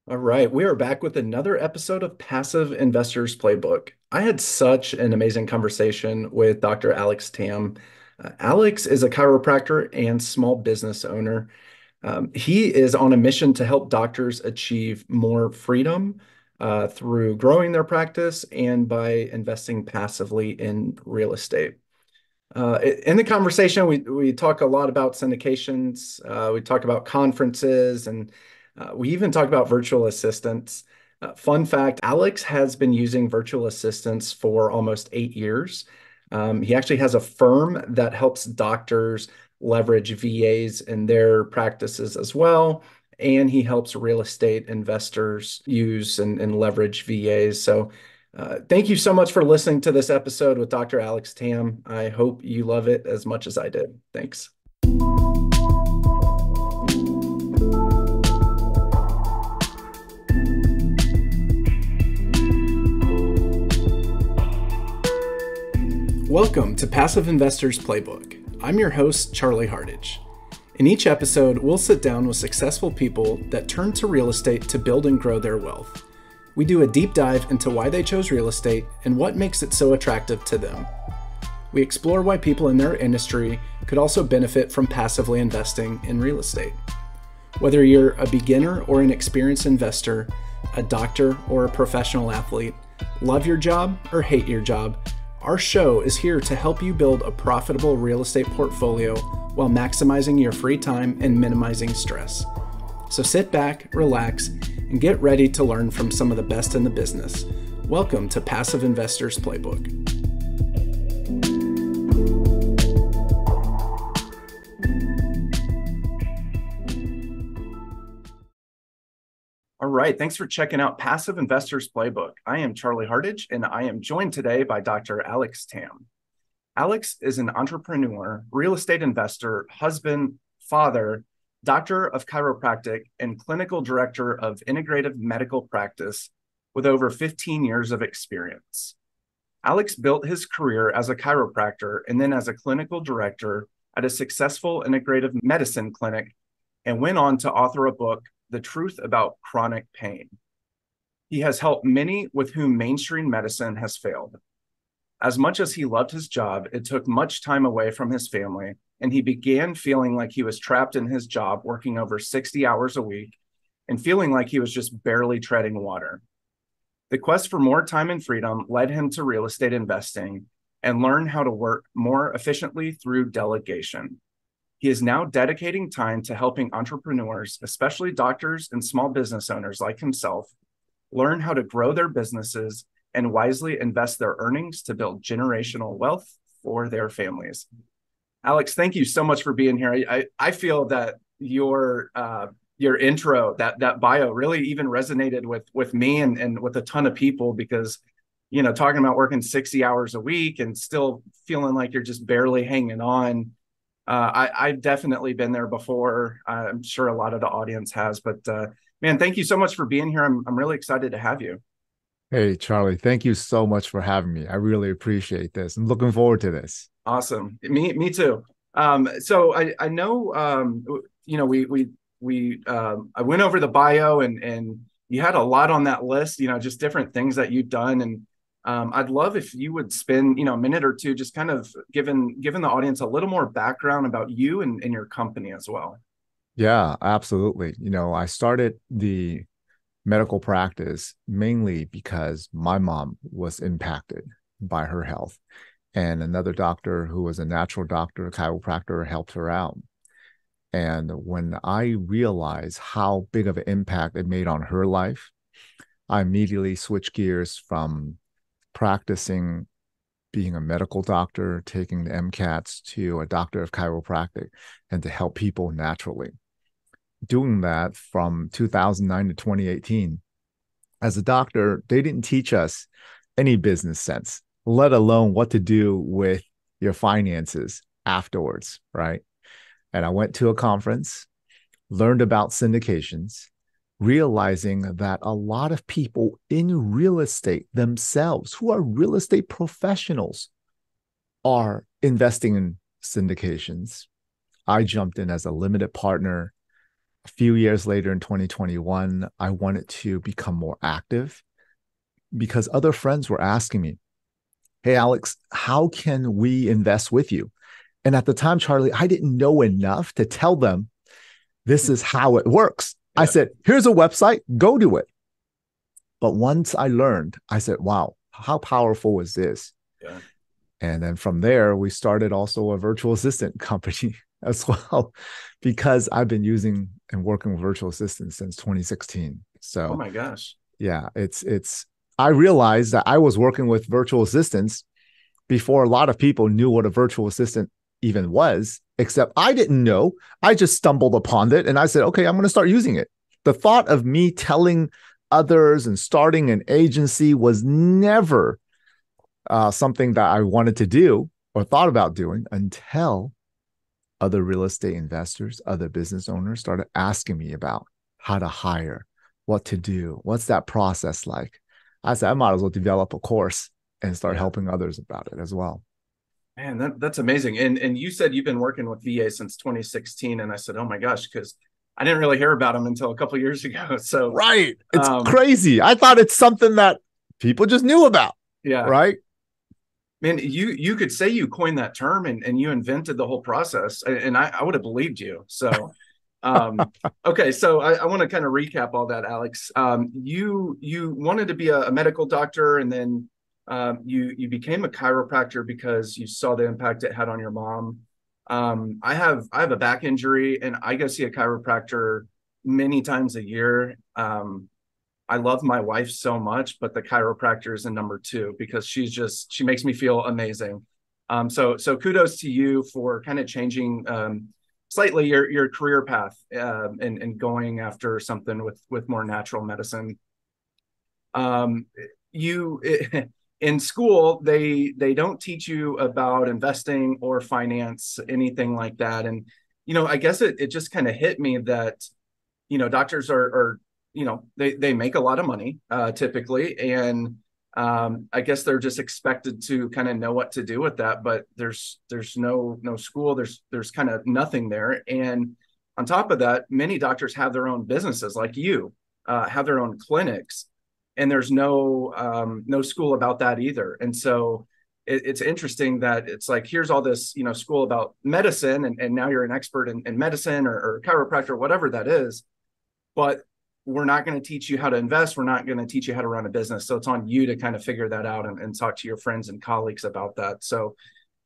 All right, we are back with another episode of Passive Investors Playbook. I had such an amazing conversation with Dr. Alex Tam. Alex is a chiropractor and small business owner. He is on a mission to help doctors achieve more freedom through growing their practice and by investing passively in real estate. In the conversation, we talk a lot about syndications. We talk about conferences, and we even talk about virtual assistants. Fun fact: Alex has been using virtual assistants for almost 8 years. He actually has a firm that helps doctors leverage VAs in their practices as well, and he helps real estate investors use and leverage VAs. So thank you so much for listening to this episode with Dr. Alex Tam. I hope you love it as much as I did. Thanks. Welcome to Passive Investors Playbook. I'm your host, Charlie Hardage. In each episode, we'll sit down with successful people that turn to real estate to build and grow their wealth. We do a deep dive into why they chose real estate and what makes it so attractive to them. We explore why people in their industry could also benefit from passively investing in real estate. Whether you're a beginner or an experienced investor, a doctor or a professional athlete, love your job or hate your job, our show is here to help you build a profitable real estate portfolio while maximizing your free time and minimizing stress. So sit back, relax, and get ready to learn from some of the best in the business. Welcome to Passive Investors Playbook. All right, thanks for checking out Passive Investors Playbook. I am Charlie Hardage, and I am joined today by Dr. Alex Tam. Alex is an entrepreneur, real estate investor, husband, father, doctor of chiropractic, and clinical director of integrative medical practice with over 15 years of experience. Alex built his career as a chiropractor and then as a clinical director at a successful integrative medicine clinic and went on to author a book, The Truth About Chronic Pain. He has helped many with whom mainstream medicine has failed. As much as he loved his job, it took much time away from his family, and he began feeling like he was trapped in his job, working over 60 hours a week and feeling like he was just barely treading water. The quest for more time and freedom led him to real estate investing and learn how to work more efficiently through delegation. He is now dedicating time to helping entrepreneurs, especially doctors and small business owners like himself, learn how to grow their businesses and wisely invest their earnings to build generational wealth for their families. Alex, thank you so much for being here. I feel that your intro, that bio really even resonated with me and with a ton of people because, talking about working 60 hours a week and still feeling like you're just barely hanging on. I've definitely been there before. I'm sure a lot of the audience has, but man, thank you so much for being here. I'm really excited to have you. Hey, Charlie, thank you so much for having me. I really appreciate this. I'm looking forward to this. Awesome. Me too. So I know, I went over the bio and you had a lot on that list, just different things that you've done. And I'd love if you would spend, a minute or two, just kind of giving the audience a little more background about you and your company as well. Yeah, absolutely. I started the medical practice mainly because my mom was impacted by her health, and another doctor who was a natural doctor, a chiropractor, helped her out. And when I realized how big of an impact it made on her life, I immediately switched gears from practicing being a medical doctor, taking the MCATs, to a doctor of chiropractic and to help people naturally. Doing that from 2009 to 2018. As a doctor, they didn't teach us any business sense, let alone what to do with your finances afterwards, right? And I went to a conference, learned about syndications, realizing that a lot of people in real estate themselves, who are real estate professionals, are investing in syndications. I jumped in as a limited partner, A few years later in 2021, I wanted to become more active because other friends were asking me, "Hey, Alex, how can we invest with you?" And at the time, Charlie, I didn't know enough to tell them this is how it works. I Yeah. said, "Here's a website, go to it." But once I learned, I said, "Wow, how powerful is this?" Yeah. And then from there, we started also a virtual assistant company as well, because I've been using and working with virtual assistants since 2016. Oh So my gosh. yeah, I realized that I was working with virtual assistants before a lot of people knew what a virtual assistant even was, except I didn't know. I just stumbled upon it and I said, okay, I'm going to start using it. The thought of me telling others and starting an agency was never something that I wanted to do or thought about doing until other real estate investors, other business owners started asking me about how to hire, what to do, what's that process like. I said, I might as well develop a course and start Yeah. helping others about it as well. Man, that's amazing. And you said you've been working with VA since 2016, and I said, oh my gosh, because I didn't really hear about them until a couple of years ago. So, Right. It's um, crazy. I thought it's something that people just knew about. yeah, Right. man, you could say you coined that term and you invented the whole process, and I would have believed you. So, um, okay, so I want to kind of recap all that, Alex. You wanted to be a medical doctor, and then you became a chiropractor because you saw the impact it had on your mom. I have a back injury, and I go see a chiropractor many times a year. I love my wife so much, but the chiropractor is in number two because she makes me feel amazing. So kudos to you for kind of changing slightly your career path and going after something with more natural medicine. Um, you in school they don't teach you about investing or finance, anything like that. And I guess it just kind of hit me that doctors are they make a lot of money typically, and I guess they're just expected to kind of know what to do with that, but there's no school, there's kind of nothing there. And on top of that, many doctors have their own businesses, like you have their own clinics, and there's no school about that either. And so it's interesting that it's like, here's all this school about medicine, and now you're an expert in medicine or chiropractor, whatever that is, but we're not going to teach you how to invest. We're not going to teach you how to run a business. So it's on you to kind of figure that out and talk to your friends and colleagues about that. So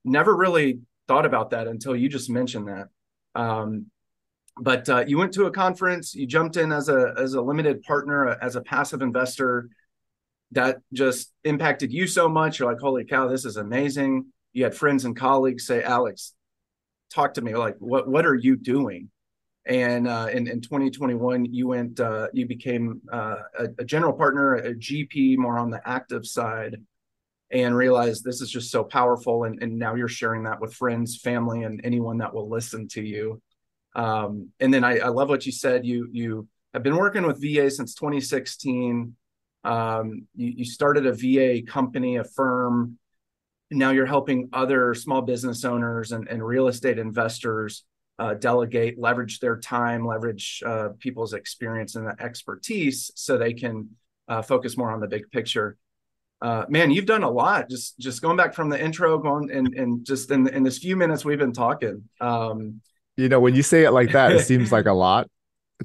never really thought about that until you just mentioned that. But you went to a conference, you jumped in as a limited partner, as a passive investor. That just impacted you so much. You're like, holy cow, this is amazing. You had friends and colleagues say, Alex, talk to me. Like, what are you doing? And in 2021, you became a general partner, a GP, more on the active side, and realized this is just so powerful. And now you're sharing that with friends, family, and anyone that will listen to you. And then I love what you said. You have been working with VA since 2016. You started a VA company, a firm. Now you're helping other small business owners and real estate investors delegate, leverage their time, leverage people's experience and expertise so they can focus more on the big picture. Man, you've done a lot. Just going back from the intro, going and just in this few minutes we've been talking. When you say it like that, it seems like a lot.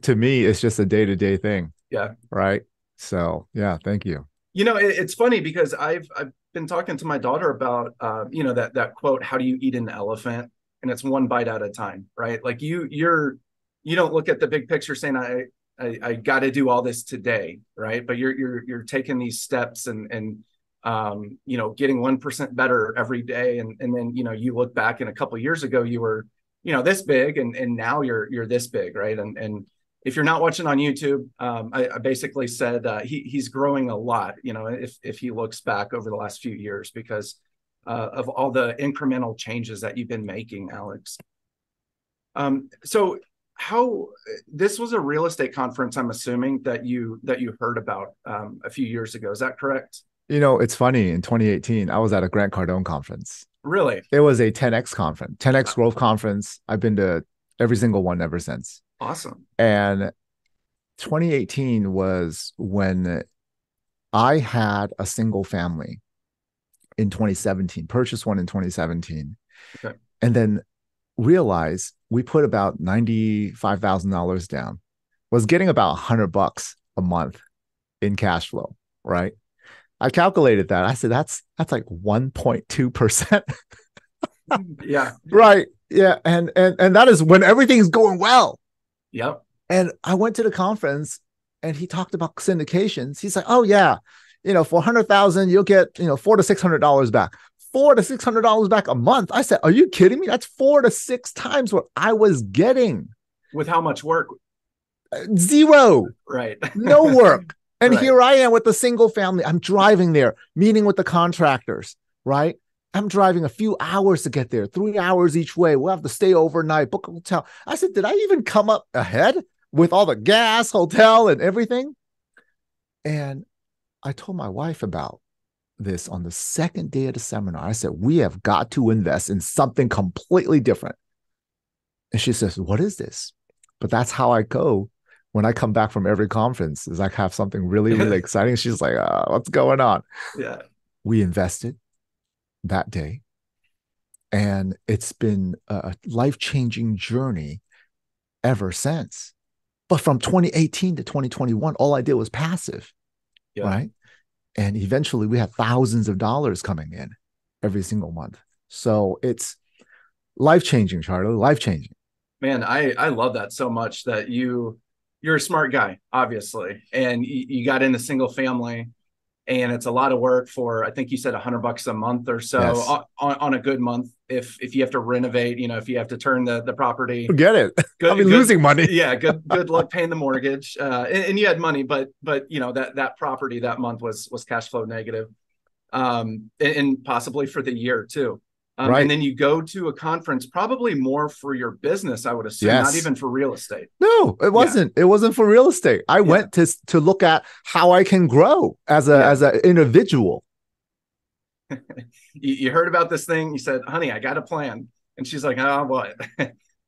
To me, it's just a day-to-day thing. Yeah. Right. So yeah, thank you. It's funny because I've been talking to my daughter about that quote, how do you eat an elephant? And it's one bite at a time, right? Like you don't look at the big picture saying I got to do all this today, right? But you're taking these steps and getting 1% better every day, and then you look back, and a couple of years ago you were this big, and now you're this big, right? And if you're not watching on YouTube, I basically said he's growing a lot, if he looks back over the last few years, because of all the incremental changes that you've been making, Alex. So how this was a real estate conference, I'm assuming that you heard about a few years ago. Is that correct? It's funny. In 2018, I was at a Grant Cardone conference. Really? It was a 10X conference, 10X growth conference. I've been to every single one ever since. Awesome. And 2018 was when I had a single family in 2017, purchased one in 2017, Okay. and then realized we put about $95,000 down, was getting about $100 a month in cash flow, right? I calculated that. I said that's like 1.2%. Yeah. Right. Yeah. And that is when everything's going well. Yep. And I went to the conference and he talked about syndications. He's like, oh yeah, for 100,000, you'll get, $400 to $600 back. $400 to $600 back a month. I said, are you kidding me? That's 4 to 6 times what I was getting. With how much work? Zero. Right. No work. And Right. here I am with a single family. I'm driving there, meeting with the contractors, right? I'm driving a few hours to get there, 3 hours each way. We'll have to stay overnight, book a hotel. I said, did I even come up ahead with all the gas, hotel, and everything? And I told my wife about this on the second day of the seminar. I said, we have got to invest in something completely different. And she says, what is this? But that's how I go when I come back from every conference, is I have something really, really exciting. She's like, what's going on? Yeah. We invested that day. And it's been a life-changing journey ever since. But from 2018 to 2021, all I did was passive, Yeah. right? And eventually we had thousands of dollars coming in every single month. So it's life-changing, Charlie, life-changing. Man, I love that so much that you're a smart guy, obviously, and you got into single family, and it's a lot of work for, I think you said $100 a month or so Yes. on a good month. If you have to renovate, if you have to turn the property, Forget it. I'll be good, losing money. yeah, good luck paying the mortgage. And you had money, but that property that month was cash flow negative, and possibly for the year too. And Right. then you go to a conference, probably more for your business, I would assume, not Yes. even for real estate. No, it Yeah, wasn't. It wasn't for real estate. I yeah, went to look at how I can grow as a yeah. as an individual. You heard about this thing. You said, "Honey, I got a plan," and she's like, "Oh, what?"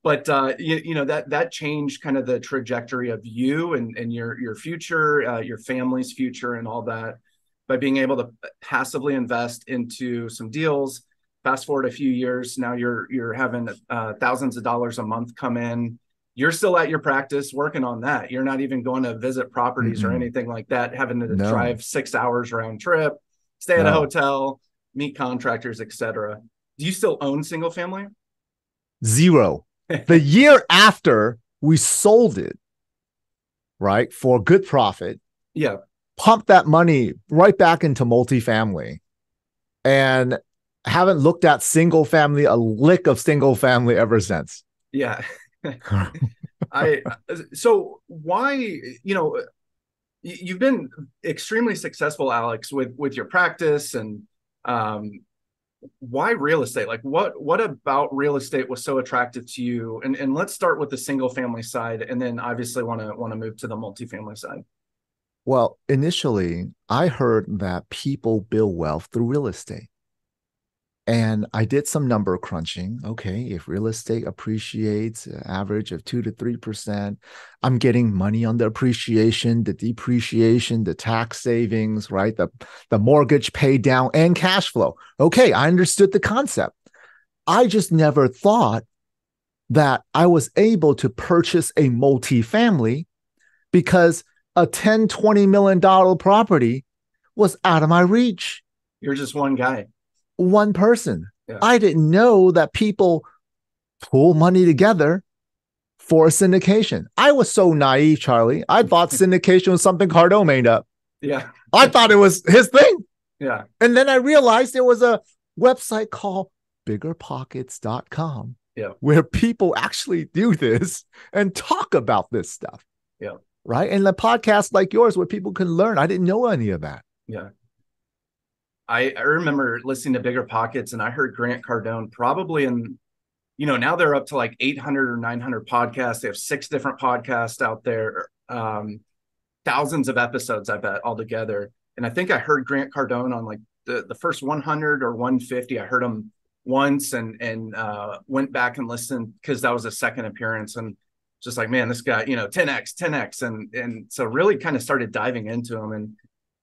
But that changed kind of the trajectory of you and your future, your family's future, and all that by being able to passively invest into some deals. Fast forward a few years, now you're having thousands of dollars a month come in. You're still at your practice working on that. You're not even going to visit properties or Mm-mm. anything like that, having to No, drive 6 hours round trip, stay at a no, hotel, meet contractors, etc. Do you still own single family? zero. The year after we sold it, right, for good profit, Yeah, pumped that money right back into multifamily, and haven't looked at single family, a lick of single family ever since. yeah. I so why you've been extremely successful, Alex, with your practice, and um, why real estate? Like what about real estate was so attractive to you? And let's start with the single family side, and then obviously want to move to the multifamily side. Well, initially, I heard that people build wealth through real estate. And I did some number crunching. Okay, if real estate appreciates an average of 2 to 3%, I'm getting money on the appreciation, the depreciation, the tax savings, right? The mortgage pay down and cash flow. Okay, I understood the concept. I just never thought that I was able to purchase a multifamily because a 10, $20 million property was out of my reach. You're just one guy. One person. Yeah, I didn't know that people pull money together for a syndication. I was so naive, Charlie. I thought syndication was something Cardone made up. yeah, I thought it was his thing. yeah, And then I realized there was a website called biggerpockets.com yeah, where people actually do this and talk about this stuff. yeah, Right. And the podcast like yours where people can learn. I didn't know any of that. yeah. I remember listening to Bigger Pockets, and I heard Grant Cardone probably in, now they're up to like 800 or 900 podcasts. They have 6 different podcasts out there, thousands of episodes, I bet, altogether. And I think I heard Grant Cardone on like the first 100 or 150. I heard him once and went back and listened because that was a second appearance. And just like, man, this guy, 10x, 10x, and so really kind of started diving into him, and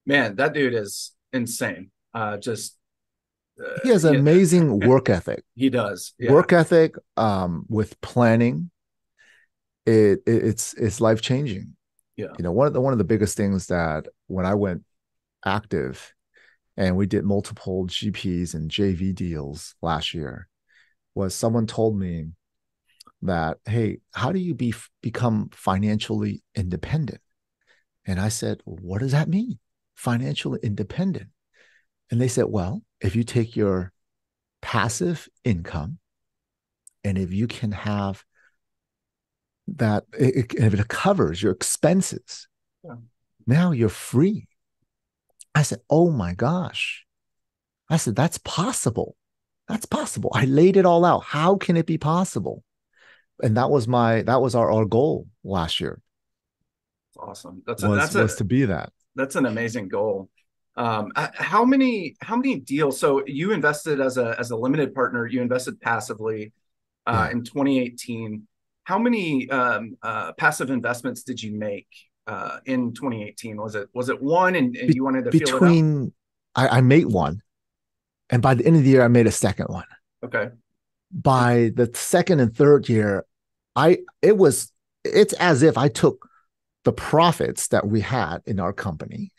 man, that dude is insane. Just He has yeah, amazing work ethic. he does. Yeah, Work ethic with planning, it's life changing. yeah, One of the biggest things that when I went active and we did multiple GPs and JV deals last year was someone told me that, hey, how do you become financially independent? And I said, what does that mean? Financially independent. And they said, well, if you take your passive income and if you can have that, if it covers your expenses, yeah, now you're free. I said, oh my gosh. I said, that's possible. That's possible. I laid it all out. How can it be possible? And that was our goal last year awesome. That's a was that's was a to be that. that's an amazing goal. How many deals? So you invested as a limited partner. You invested passively Yeah. in 2018. How many passive investments did you make in 2018? Was it one, and you wanted to feel it out? Between I made one, and by the end of the year, I made a second one. Okay. By the second and third year, I it was it's as if I took the profits that we had in our company.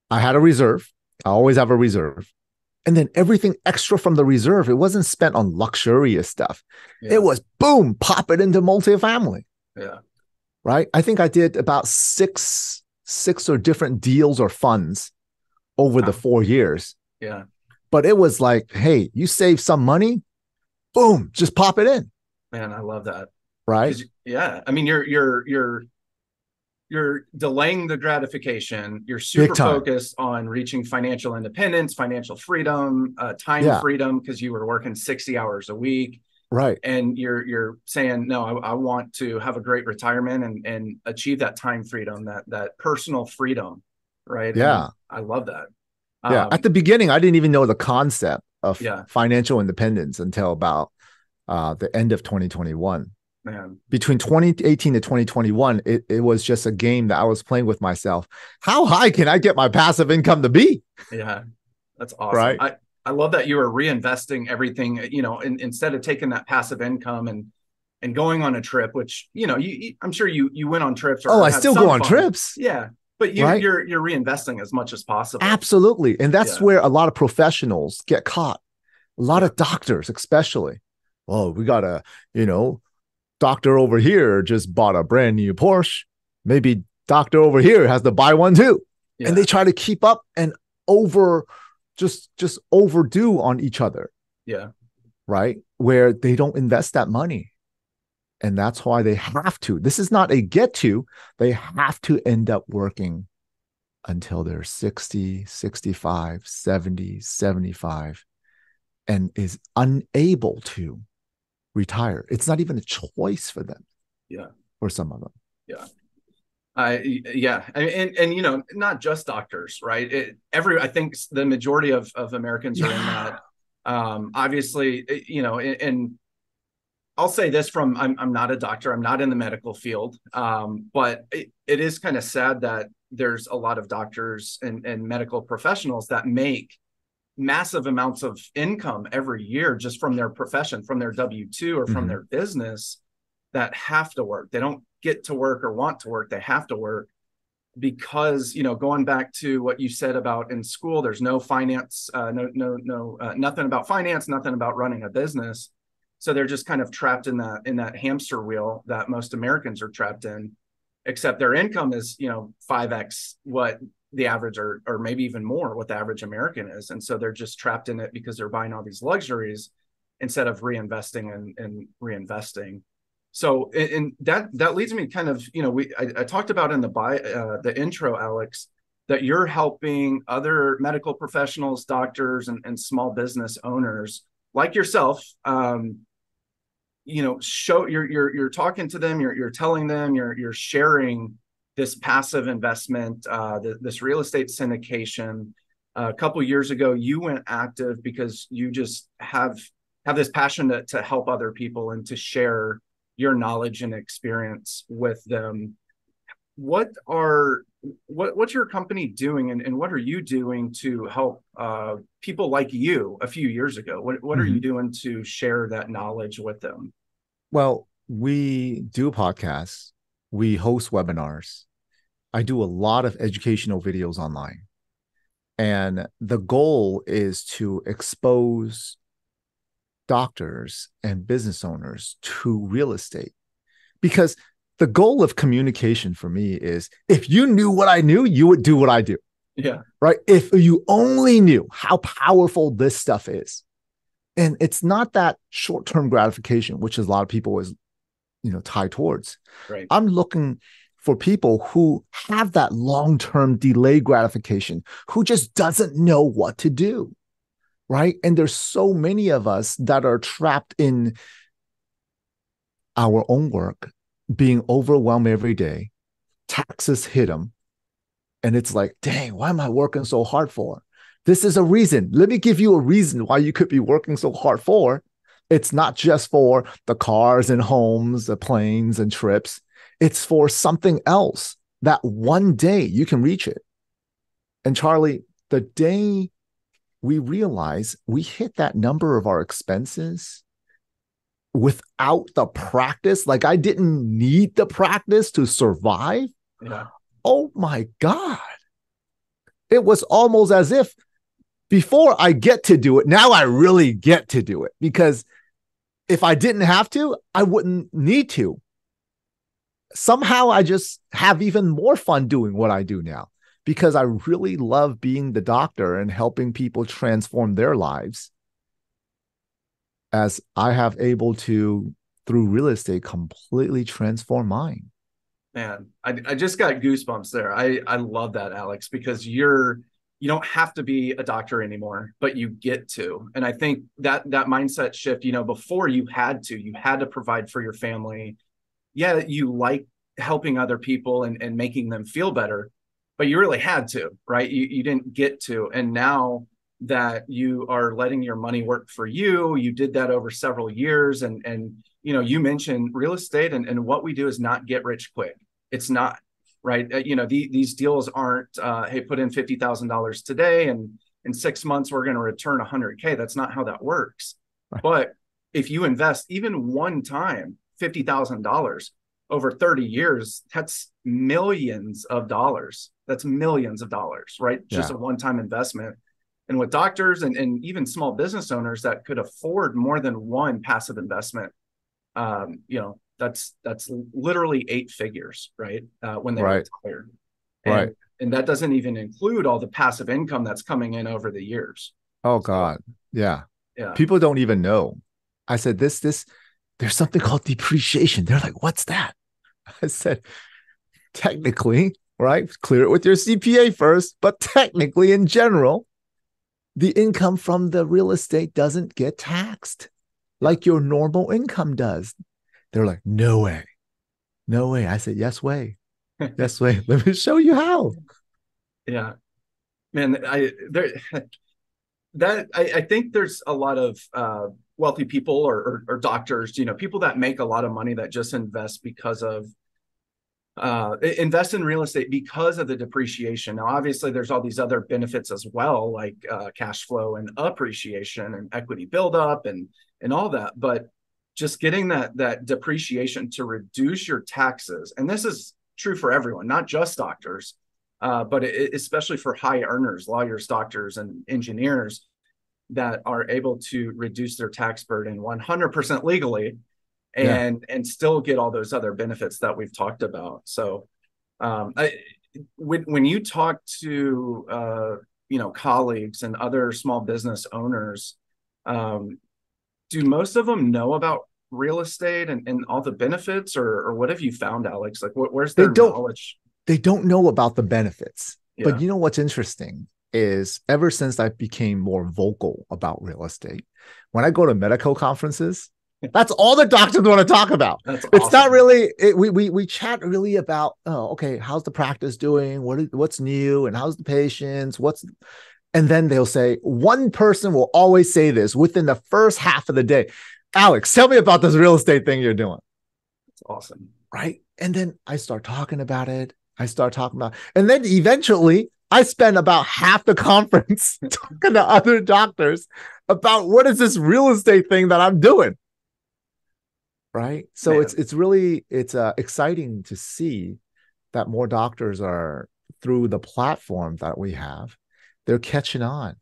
I had a reserve. I always have a reserve. And then everything extra from the reserve, it wasn't spent on luxurious stuff. It Yeah. was boom, pop it into multifamily, Yeah. right? I think I did about six or different deals or funds over the Wow. 4 years. Yeah. But it was like, hey, you save some money, boom, just pop it in, Man, I love that. right? Because yeah, I mean, you're delaying the gratification. You're Big super time. focused on reaching financial independence, financial freedom, time Yeah, freedom, because you were working 60 hours a week, right. and you're saying, no, I want to have a great retirement and achieve that time freedom, that personal freedom, right? And Yeah, I love that. yeah. At Um, the beginning, I didn't even know the concept of yeah, financial independence until about the end of 2021. man, Between 2018 to 2021, it was just a game that I was playing with myself. How high can I get my passive income to be? yeah, that's awesome. Right. I love that you are reinvesting everything, instead of taking that passive income and going on a trip, which, I'm sure you went on trips, Oh, or I had still go some on fun. trips. Yeah. But Right. you're reinvesting as much as possible. Absolutely. And that's Yeah. where a lot of professionals get caught. A lot Yeah. of doctors, especially. Oh, we got a, you know, doctor over here just bought a brand new Porsche. Maybe doctor over here has to buy one too. And they Yeah. try to keep up and over just overdo on each other, Yeah. right? Where they don't invest that money. And that's why they have to. This is not a get to, they have to end up working until they're 60, 65, 70, 75, and is unable to retire. It's not even a choice for them, Yeah. for some of them. Yeah. Yeah. And not just doctors, right? I think the majority of Americans are in Yeah. that. Obviously, and I'll say this I'm not a doctor. I'm not in the medical field. But it is kind of sad that there's a lot of doctors and medical professionals that make massive amounts of income every year just from their profession, from their W-2 or from Mm-hmm. their business, that have to work. They don't get to work or want to work. They have to work because, going back to what you said about in school, there's no finance, nothing about finance, nothing about running a business. So they're just kind of trapped in that hamster wheel that most Americans are trapped in, except their income is, 5x what the average, or maybe even more what the average American is. And so they're just trapped in it because they're buying all these luxuries instead of reinvesting and reinvesting. So, and that leads me kind of, I talked about in the intro, Alex, that you're helping other medical professionals, doctors, and small business owners like yourself, show you're talking to them, you're telling them, you're sharing this passive investment, this real estate syndication. A couple years ago, you went active because you just have this passion to help other people and to share your knowledge and experience with them. What are what's your company doing, and what are you doing to help people like you a few years ago? What are you Mhm. doing to share that knowledge with them? Well, we do podcasts, we host webinars. I do a lot of educational videos online. And the goal is to expose doctors and business owners to real estate. Because the goal of communication for me is if you knew what I knew, you would do what I do, Yeah, right? If you only knew how powerful this stuff is. And it's not that short-term gratification, which is a lot of people is, tie towards. right. I'm looking for people who have that long-term delayed gratification, who just doesn't know what to do, right? And there's so many of us that are trapped in our own work, being overwhelmed every day. Taxes hit them, and it's like, dang, why am I working so hard for? This is a reason. Let me give you a reason why you could be working so hard for. It's not just for the cars and homes, the planes and trips. It's for something else that one day you can reach it. And Charlie, the day we realize we hit that number of our expenses without the practice, like I didn't need the practice to survive. Yeah, Oh my God. It was almost as if before I get to do it, now I really get to do it, because if I didn't have to, I wouldn't need to. Somehow I just have even more fun doing what I do now because I really love being the doctor and helping people transform their lives, as I have able to, through real estate, completely transform mine. man, I just got goosebumps there. I love that, Alex, because you don't have to be a doctor anymore, but you get to. And I think that mindset shift, before you had to provide for your family. Yeah, you like helping other people and making them feel better, but you really had to, right? You didn't get to. And now that you are letting your money work for you, you did that over several years. And you mentioned real estate, and what we do is not get rich quick. It's not, right? These deals aren't, hey, put in $50,000 today, and in 6 months we're going to return 100K. That's not how that works. But if you invest even one time $50,000 over 30 years, that's millions of dollars. That's millions of dollars, right? Just Yeah. a one-time investment. And with doctors and even small business owners that could afford more than one passive investment, that's literally 8 figures, right? When they Right. retire. Right. And that doesn't even include all the passive income that's coming in over the years. Oh So God. Yeah. yeah, People don't even know. I said, there's something called depreciation. They're like, what's that? I said, technically, right? Clear it with your CPA first, but technically, in general, the income from the real estate doesn't get taxed yeah, like your normal income does. They're like, no way. No way. I said, yes way. Yes way. Let me show you how. yeah. Man, I think there's a lot of wealthy people or doctors, people that make a lot of money that just invest in real estate because of the depreciation. Now, obviously, there's all these other benefits as well, like cash flow and appreciation and equity buildup and all that. But just getting that depreciation to reduce your taxes, and this is true for everyone, not just doctors, but especially for high earners, lawyers, doctors, and engineers that are able to reduce their tax burden 100% legally Yeah. and still get all those other benefits that we've talked about. So when you talk to colleagues and other small business owners, um, do most of them know about real estate and all the benefits, or what have you found, Alex? Like where's They their don't knowledge? they don't know about the benefits. But Yeah, you know what's interesting is ever since I became more vocal about real estate, when I go to medical conferences, that's all the doctors want to talk about. that's It's not awesome. really we chat really about, oh, okay, how's the practice doing? What's new, and how's the patients? And then they'll say, one person will always say this within the first half of the day: Alex, tell me about this real estate thing you're doing. It's awesome. right? And then I start talking about it. And then eventually I spend about half the conference talking to other doctors about what is this real estate thing that I'm doing, right? So Man, it's exciting to see that more doctors are through the platform that we have, they're catching on,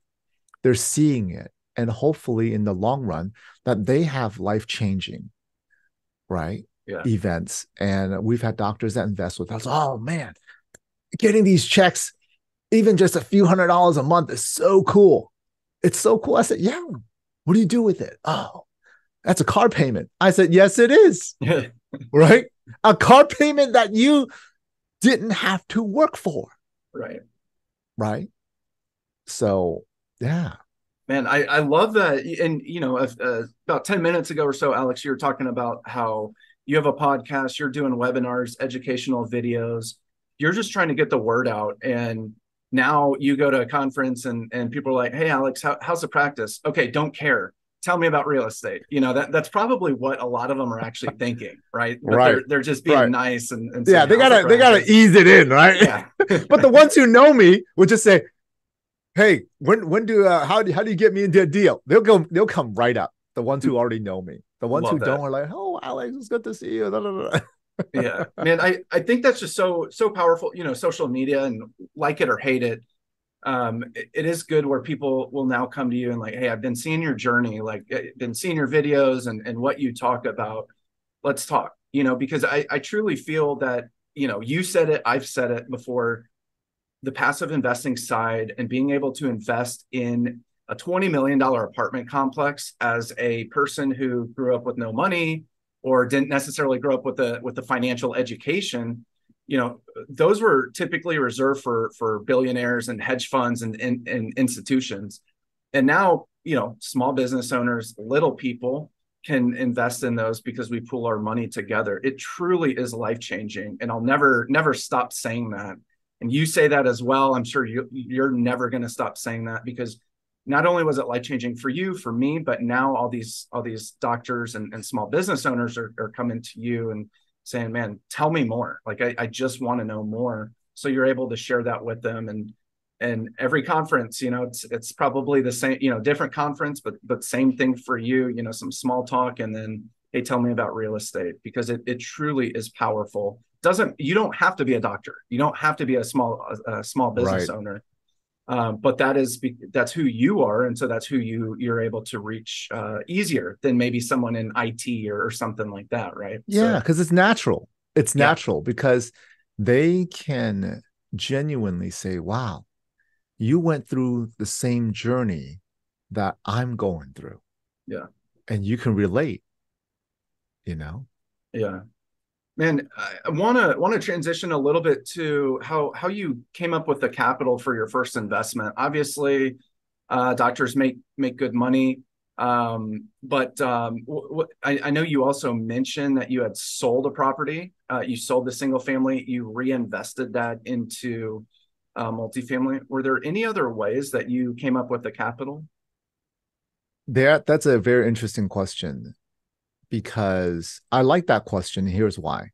they're seeing it, and hopefully in the long run that they have life changing, right, yeah. events. And we've had doctors that invest with us. Oh man, getting these checks, even just a few $100s a month, is so cool. It's so cool. I said, yeah. What do you do with it? Oh, that's a car payment. I said, yes, it is. Right? A car payment that you didn't have to work for. Right. Right. So, yeah. Man, I love that. And, about 10 minutes ago or so, Alex, you were talking about how you have a podcast, you're doing webinars, educational videos. You're just trying to get the word out. And now you go to a conference and people are like, hey, Alex, how's the practice? Okay, don't care. Tell me about real estate. That's probably what a lot of them are actually thinking, right? But Right. they're just being Right. nice and Yeah. saying, how's the They gotta practice? ease it in. Right. Yeah. But the ones who know me would just say, hey, when do how do you get me into a deal? They'll come right up. The ones who already know me. The ones who Love don't that. are like, oh, Alex, it's good to see you. Da, da, da. Yeah, man, I think that's just so powerful. Social media, and like it or hate it, it is good where people will now come to you and like, hey, I've been seeing your journey, like been seeing your videos and what you talk about. Let's talk. Because I truly feel that, you said it, I've said it before, the passive investing side and being able to invest in a $20 million apartment complex as a person who grew up with no money or didn't necessarily grow up with the financial education, those were typically reserved for billionaires and hedge funds and institutions. And now, small business owners, little people can invest in those because we pool our money together. It truly is life changing. And I'll never stop saying that. And you say that as well. I'm sure you're never going to stop saying that, because not only was it life changing for you, for me, but now all these doctors and small business owners are coming to you and saying, man, tell me more. Like, I just want to know more. So you're able to share that with them. And every conference, it's probably the same, different conference, but same thing for you, some small talk, and then, hey, tell me about real estate, because it truly is powerful. You don't have to be a doctor. You don't have to be a small business Right. owner. But that's who you are, and so that's who you're able to reach easier than maybe someone in IT or something like that, right? Yeah, So because it's natural. It's yeah, natural because they can genuinely say, wow, you went through the same journey that I'm going through. yeah, And you can relate, you know? yeah. Man, I want to transition a little bit to how you came up with the capital for your first investment. Obviously, doctors make good money, but I know you also mentioned that you had sold a property. You sold the single family. You reinvested that into multifamily. Were there any other ways that you came up with the capital? That's a very interesting question because I like that question. Here's why.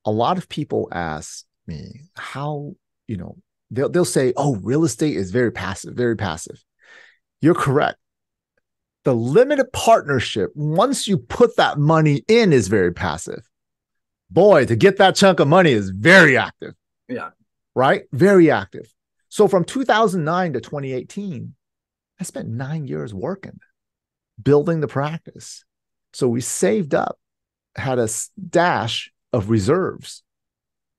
A lot of people ask me how, you know, they'll say, oh, real estate is very passive, very passive. You're correct. The limited partnership, once you put that money in, is very passive. Boy, to get that chunk of money is very active, Yeah, right? Very active. So from 2009 to 2018, I spent 9 years working, building the practice. So we saved up, had a stash of reserves.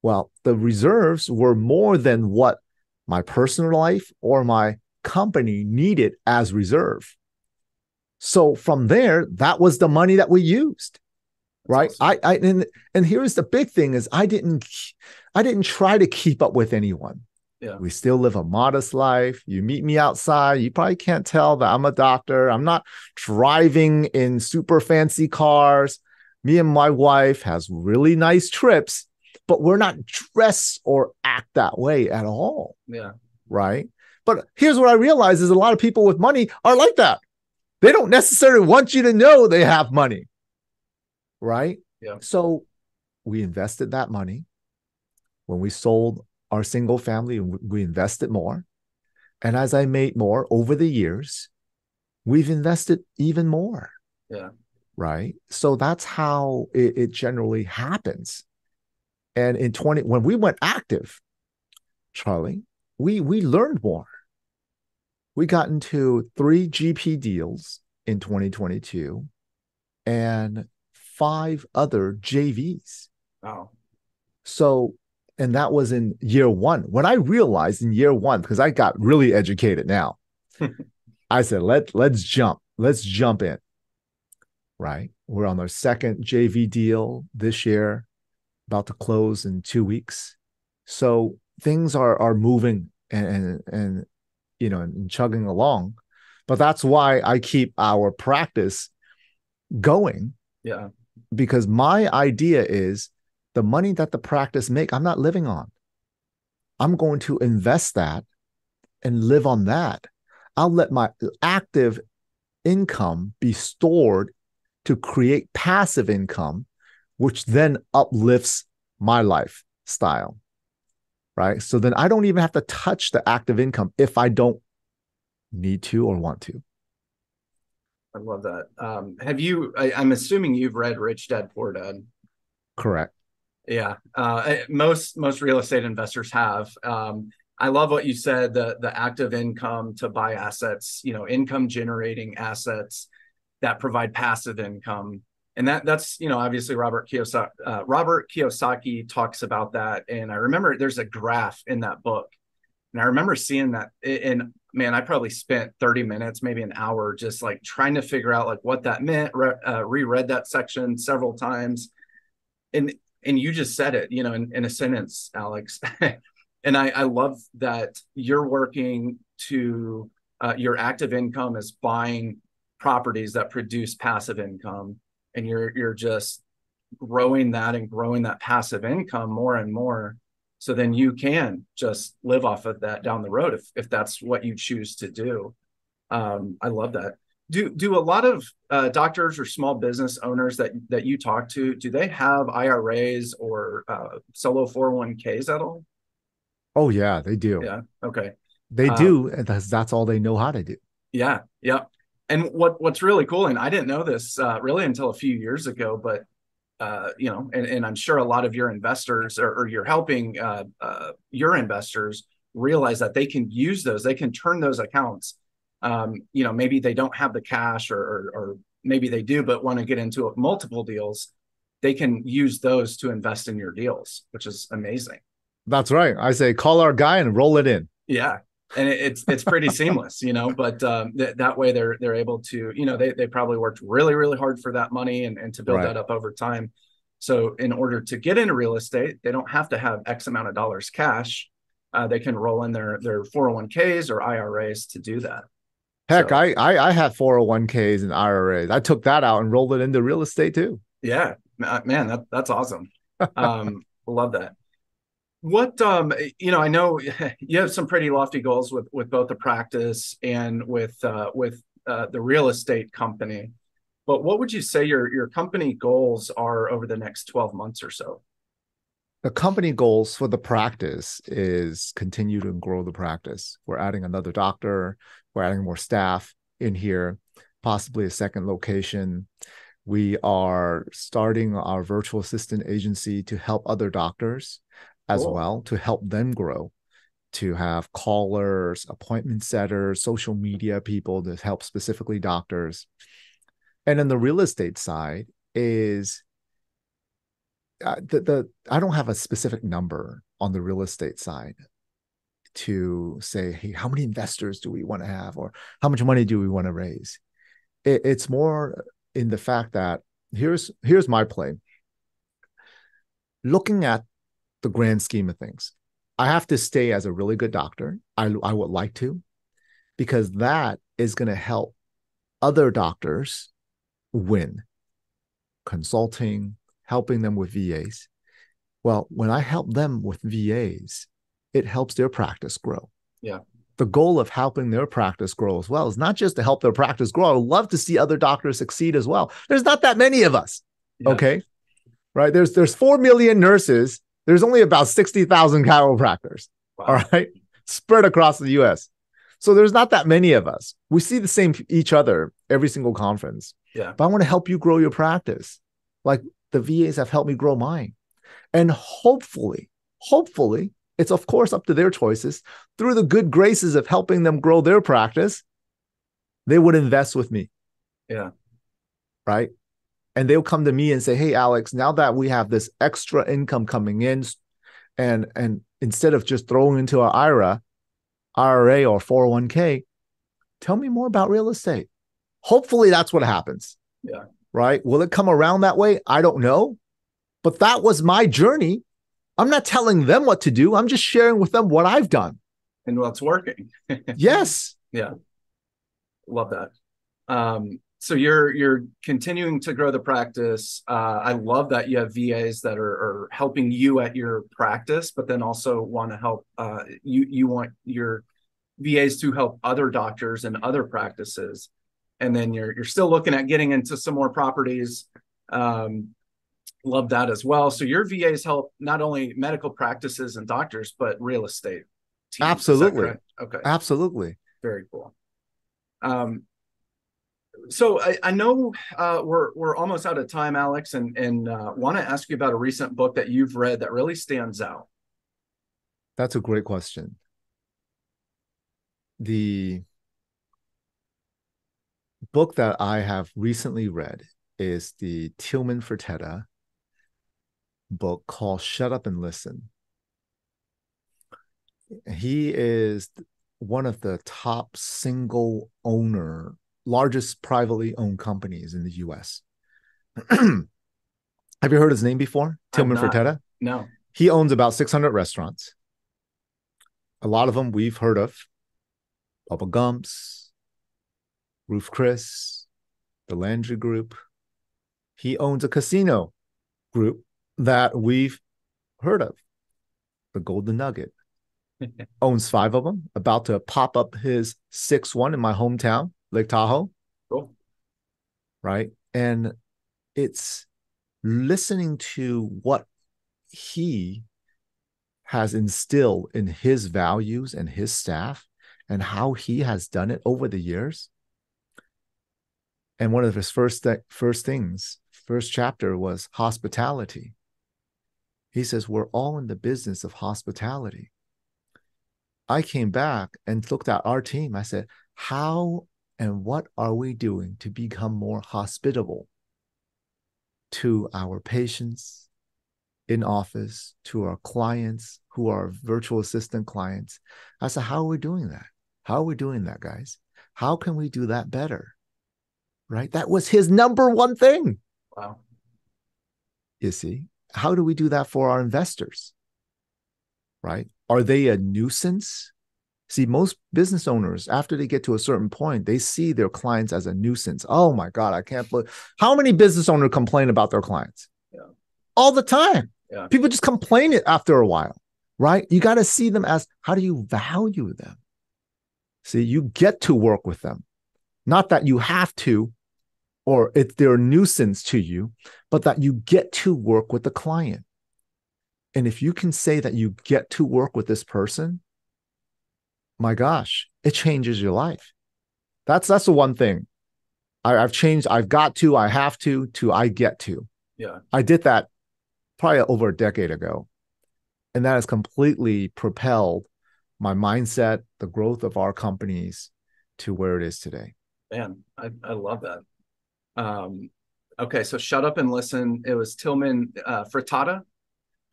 Well, the reserves were more than what my personal life or my company needed as reserve. So from there, that was the money that we used, that's right? awesome. And here's the big thing is I didn't try to keep up with anyone. Yeah, We still live a modest life. You meet me outside, you probably can't tell that I'm a doctor. I'm not driving in super fancy cars. Me and my wife has really nice trips, but we're not dressed or act that way at all, yeah, right? But here's what I realize is a lot of people with money are like that. They don't necessarily want you to know they have money, right? yeah, So we invested that money. When we sold our single family, we invested more. And as I made more over the years, we've invested even more. Yeah. Right. So that's how it generally happens. And in 20, when we went active, Charlie, we learned more. We got into 3 GP deals in 2022 and 5 other JVs. Wow. So, and that was in year one. When I realized in year one, because I got really educated now, I said, let's jump in. Right. We're on our second JV deal this year, about to close in 2 weeks. So things are moving and and chugging along. But that's why I keep our practice going. Yeah. Because my idea is the money that the practice make, I'm not living on. I'm going to invest that and live on that. I'll let my active income be stored to create passive income, which then uplifts my lifestyle. Right. So then I don't even have to touch the active income if I don't need to or want to. I love that. Have you, I'm assuming you've read Rich Dad Poor Dad. Correct. Yeah. Most real estate investors have. I love what you said, the active income to buy assets, income generating assets that provide passive income. And that's, obviously Robert Kiyosaki talks about that. And I remember there's a graph in that book. And I remember seeing that, and man, I probably spent 30 minutes, maybe an hour, just like trying to figure out like what that meant, reread that section several times. And you just said it, in a sentence, Alex. And I love that you're working to your active income is buying properties that produce passive income, and you're just growing that and growing that passive income more and more. So then you can just live off of that down the road if that's what you choose to do. I love that. Do a lot of doctors or small business owners that you talk to, do they have IRAs or solo 401ks at all? Oh yeah, they do. Yeah. Okay. They Uh, do, and that's all they know how to do. yeah. Yeah. And what's really cool, and I didn't know this really until a few years ago, but and I'm sure a lot of your investors or you're helping your investors realize that they can use those, they can turn those accounts. Maybe they don't have the cash or maybe they do, but want to get into multiple deals. They can use those to invest in your deals, which is amazing. That's right. I say call our guy and roll it in. Yeah. And it's pretty seamless, but that way they're able to, they probably worked really, really hard for that money and to build Right. that up over time. So in order to get into real estate, they don't have to have X amount of dollars cash. They can roll in their 401ks or IRAs to do that. Heck, So I have 401ks and IRAs. I took that out and rolled it into real estate too. yeah, man, that's awesome. Love that. What I know you have some pretty lofty goals with both the practice and with the real estate company. But what would you say your company goals are over the next 12 months or so? The company goals for the practice is continue to grow the practice. We're adding another doctor, we're adding more staff in here, possibly a second location. We are starting our virtual assistant agency to help other doctors as Cool. well, to help them grow, to have callers, appointment setters, social media people to help specifically doctors. And then the real estate side is I don't have a specific number on the real estate side to say, hey, how many investors do we want to have, or how much money do we want to raise? It's more in the fact that here's my play. Looking at the grand scheme of things, I have to stay as a really good doctor. I would like to, because that is going to help other doctors win consulting, helping them with VAs. Well, when I help them with VAs, it helps their practice grow. Yeah. The goal of helping their practice grow as well is not just to help their practice grow. I would love to see other doctors succeed as well. There's not that many of us. Yeah. Okay. right? There's 4 million nurses. There's only about 60,000 chiropractors, all Wow. right, spread across the US. So there's not that many of us. We see the same each other every single conference. Yeah. But I want to help you grow your practice. Like the VAs have helped me grow mine. And hopefully, it's of course up to their choices. Through the good graces of helping them grow their practice, they would invest with me, Yeah. right? And they'll come to me and say, "Hey, Alex, now that we have this extra income coming in, and instead of just throwing into our IRA or 401k, tell me more about real estate." Hopefully, that's what happens, Yeah. right? Will it come around that way? I don't know, but that was my journey. I'm not telling them what to do. I'm just sharing with them what I've done. And what's working. Yes, Yeah. Love that. So you're continuing to grow the practice. I love that you have VAs that are helping you at your practice, but then also want to help. You want your VAs to help other doctors and other practices, and then you're still looking at getting into some more properties. Love that as well. So your VAs help not only medical practices and doctors, but real estate teams. Is that absolutely. correct? Okay, Absolutely. very cool. Um, so I know we're almost out of time, Alex, and want to ask you about a recent book that you've read that really stands out. That's a great question. The book that I have recently read is the Tillman Fertitta book called Shut Up and Listen. He is one of the top single owner, largest privately owned companies in the US. Have you heard his name before? I've Tillman not. Fertitta? No. He owns about 600 restaurants. A lot of them we've heard of. Bubba Gump's, Ruth Chris, the Landry Group. He owns a casino group that we've heard of, the Golden Nugget. Owns 5 of them, about to pop up his 6th one in my hometown, Lake Tahoe, Cool. right? And it's listening to what he has instilled in his values and his staff and how he has done it over the years. And one of his first chapter was hospitality. He says, we're all in the business of hospitality. I came back and looked at our team. I said, how and what are we doing to become more hospitable to our patients in office, to our clients who are virtual assistant clients? I said, how are we doing that? How are we doing that, guys? How can we do that better? Right? That was his number one thing. Wow. You see, how do we do that for our investors? Right? Are they a nuisance? See, most business owners, after they get to a certain point, they see their clients as a nuisance. Oh my God, I can't believe how many business owners complain about their clients? Yeah. All the time. Yeah. People just complain it after a while, right? You got to see them as, how do you value them? See, you get to work with them. Not that you have to, or if they're a nuisance to you, but that you get to work with the client. And if you can say that you get to work with this person, my gosh, it changes your life. That's the one thing. I've changed. I've got to, I have to I get to. Yeah. I did that probably over a decade ago. And that has completely propelled my mindset, the growth of our companies to where it is today. Man, I love that. Okay, so Shut Up and Listen. It was Tillman Fertitta,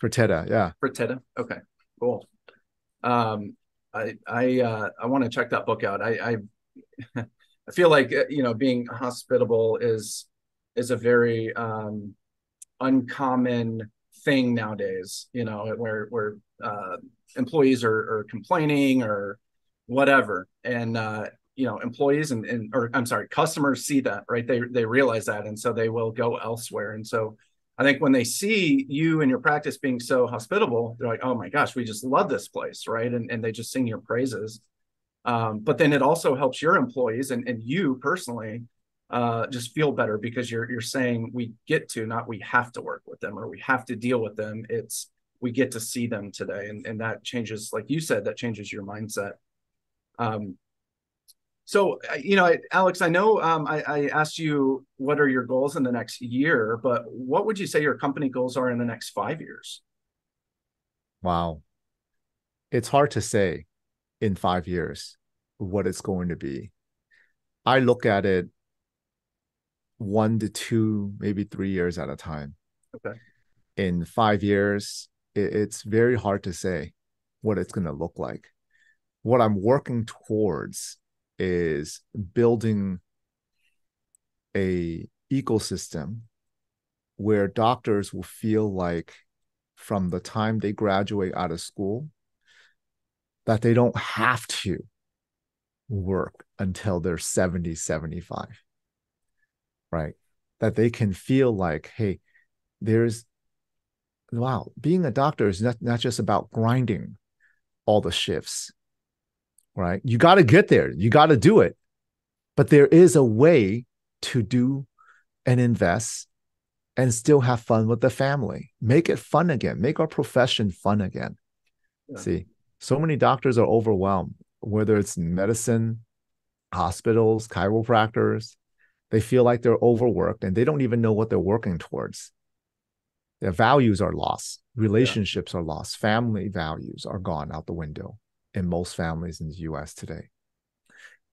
yeah. Fertitta. Okay, cool. I want to check that book out. I feel like being hospitable is a very uncommon thing nowadays. Where employees are complaining or whatever, and employees or I'm sorry, customers see that, right? They realize that, and so they will go elsewhere. And so I think when they see you and your practice being so hospitable, they're like, oh my gosh, we just love this place, right? And they just sing your praises. But then it also helps your employees and you personally just feel better, because you're saying we get to, not we have to work with them or we have to deal with them. It's we get to see them today, and that changes, like you said, that changes your mindset. So, Alex, I know I asked you what are your goals in the next year, but what would you say your company goals are in the next 5 years? Wow. It's hard to say in 5 years what it's going to be. I look at it 1 to 2, maybe 3 years at a time. Okay. In 5 years, it's very hard to say what it's going to look like. What I'm working towards is building a ecosystem where doctors will feel like from the time they graduate out of school that they don't have to work until they're 70, 75, right? That they can feel like, hey, wow, being a doctor is not just about grinding all the shifts, right? You got to get there. You got to do it. But there is a way to do and invest and still have fun with the family. Make it fun again. Make our profession fun again. Yeah. See, so many doctors are overwhelmed, whether it's medicine, hospitals, chiropractors. They feel like they're overworked and they don't even know what they're working towards. Their values are lost. Relationships are lost. Family values are gone out the window in most families in the US today.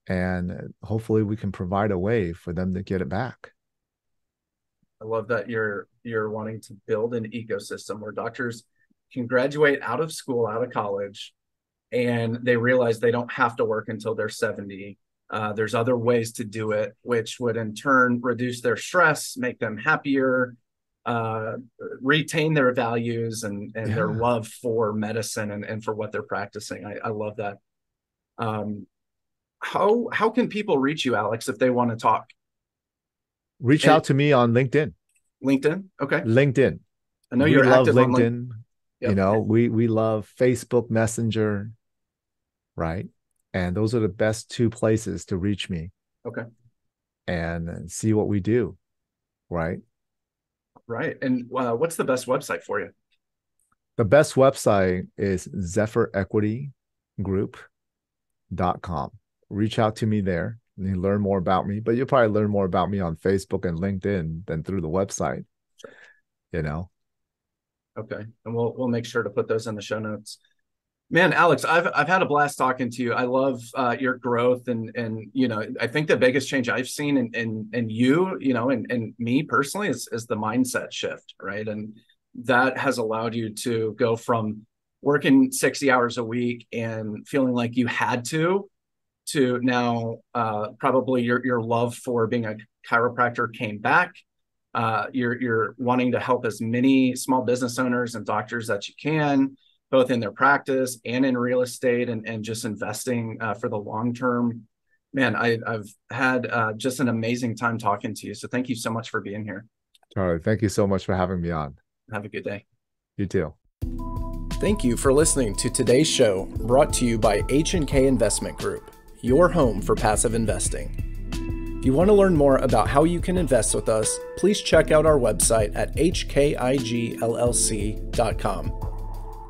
And hopefully we can provide a way for them to get it back. I love that you're wanting to build an ecosystem where doctors can graduate out of school, out of college, and they realize they don't have to work until they're 70. There's other ways to do it, which would in turn reduce their stress, make them happier, retain their values and their love for medicine and for what they're practicing. I love that. How can people reach you, Alex, if they want to talk? Reach out to me on LinkedIn. LinkedIn? Okay. LinkedIn. I know you're active on LinkedIn. Yep. You know, we love Facebook Messenger, right? And those are the best two places to reach me. Okay. And see what we do, right? Right. And what's the best website for you? The best website is ZephyrEquityGroup.com. Reach out to me there and you learn more about me, but you'll probably learn more about me on Facebook and LinkedIn than through the website. Sure. You know? Okay. And we'll make sure to put those in the show notes. Man, Alex, I've had a blast talking to you. I love your growth and I think the biggest change I've seen in you, and me personally is the mindset shift, right? And that has allowed you to go from working 60 hours a week and feeling like you had to now probably your love for being a chiropractor came back. You're wanting to help as many small business owners and doctors that you can, both in their practice and in real estate and just investing for the long term. Man, I've had just an amazing time talking to you. So thank you so much for being here. Charlie, thank you so much for having me on. Have a good day. You too. Thank you for listening to today's show, brought to you by H&K Investment Group, your home for passive investing. If you want to learn more about how you can invest with us, please check out our website at hkigllc.com.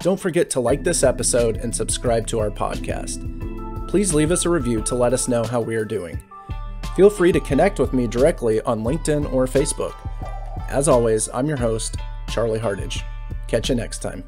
Don't forget to like this episode and subscribe to our podcast. Please leave us a review to let us know how we are doing. Feel free to connect with me directly on LinkedIn or Facebook. As always, I'm your host, Charlie Hardage. Catch you next time.